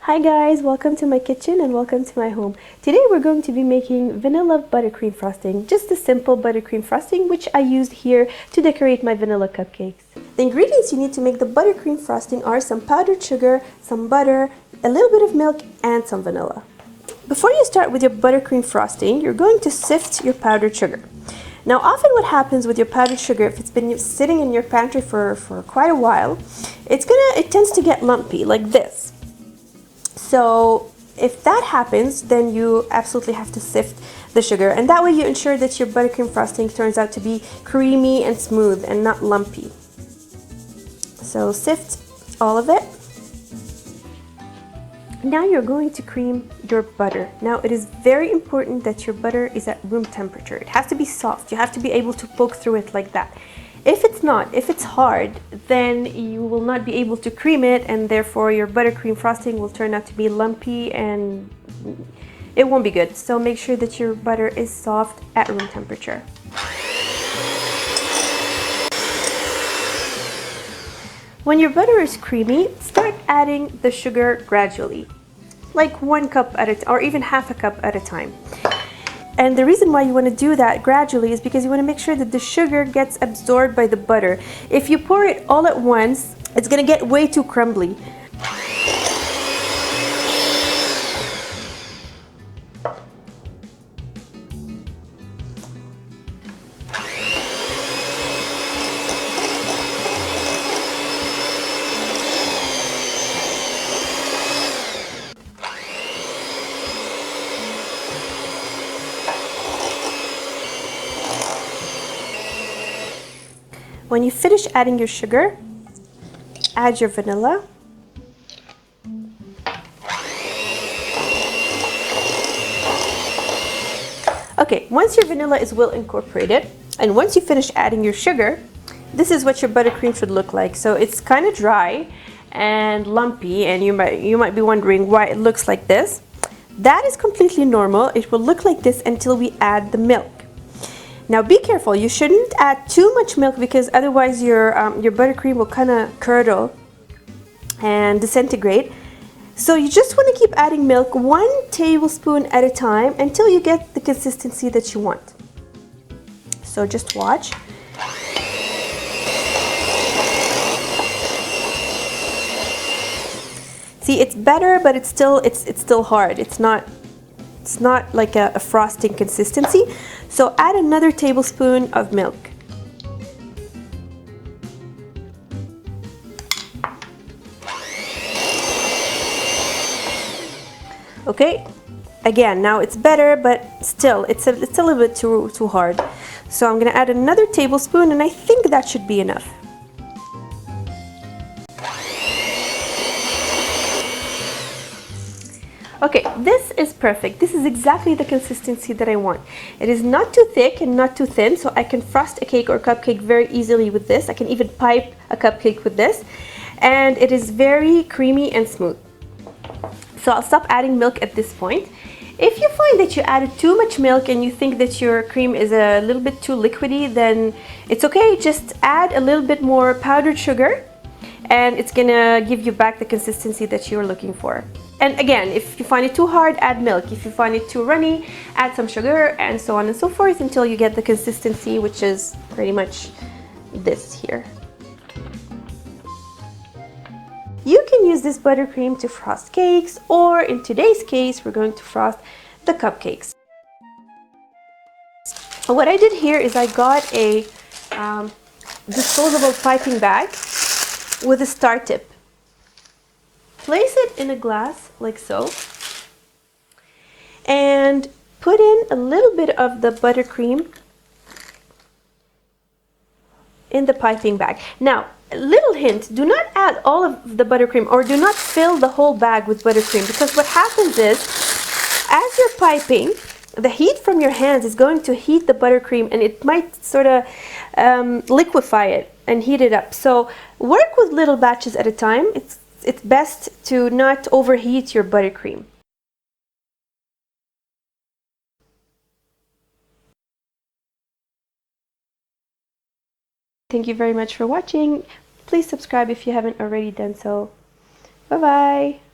Hi guys, welcome to my kitchen and welcome to my home. Today we're going to be making vanilla buttercream frosting. Just a simple buttercream frosting which I used here to decorate my vanilla cupcakes. The ingredients you need to make the buttercream frosting are some powdered sugar, some butter, a little bit of milk, and some vanilla. Before you start with your buttercream frosting, you're going to sift your powdered sugar. Now often what happens with your powdered sugar, if it's been sitting in your pantry for quite a while, it tends to get lumpy like this. So if that happens, then you absolutely have to sift the sugar, and that way you ensure that your buttercream frosting turns out to be creamy and smooth and not lumpy. So sift all of it. Now you're going to cream your butter. Now it is very important that your butter is at room temperature. It has to be soft. You have to be able to poke through it like that. If it's hard, then you will not be able to cream it, and therefore your buttercream frosting will turn out to be lumpy and it won't be good. So make sure that your butter is soft at room temperature. When your butter is creamy, start adding the sugar gradually, like 1 cup at a time, or even half a cup at a time. And the reason why you want to do that gradually is because you want to make sure that the sugar gets absorbed by the butter. If you pour it all at once, it's going to get way too crumbly. When you finish adding your sugar, add your vanilla. Okay, once your vanilla is well incorporated, and once you finish adding your sugar, this is what your buttercream should look like. So it's kind of dry and lumpy, and you might be wondering why it looks like this. That is completely normal. It will look like this until we add the milk. Now be careful, you shouldn't add too much milk because otherwise your buttercream will kind of curdle and disintegrate. So you just want to keep adding milk 1 tablespoon at a time until you get the consistency that you want. So just watch. See, it's better, but it's still hard. It's not like a frosting consistency. So add another tablespoon of milk. Okay, again, now it's better, but still it's a little bit too hard. So I'm gonna add another tablespoon, and I think that should be enough. Okay, this is perfect. This is exactly the consistency that I want. It is not too thick and not too thin, so I can frost a cake or cupcake very easily with this. I can even pipe a cupcake with this. And it is very creamy and smooth. So I'll stop adding milk at this point. If you find that you added too much milk and you think that your cream is a little bit too liquidy, then it's okay. Just add a little bit more powdered sugar, and it's gonna give you back the consistency that you're looking for. And again, if you find it too hard, add milk. If you find it too runny, add some sugar, and so on and so forth until you get the consistency, which is pretty much this here. You can use this buttercream to frost cakes, or in today's case, we're going to frost the cupcakes. What I did here is I got a disposable piping bag with a star tip. Place it in a glass like so, and put in a little bit of the buttercream in the piping bag. Now, a little hint, do not add all of the buttercream, or do not fill the whole bag with buttercream, because what happens is, as you're piping, the heat from your hands is going to heat the buttercream, and it might sort of liquefy it and heat it up. So work with little batches at a time. It's best to not overheat your buttercream. Thank you very much for watching. Please subscribe if you haven't already done so. Bye bye.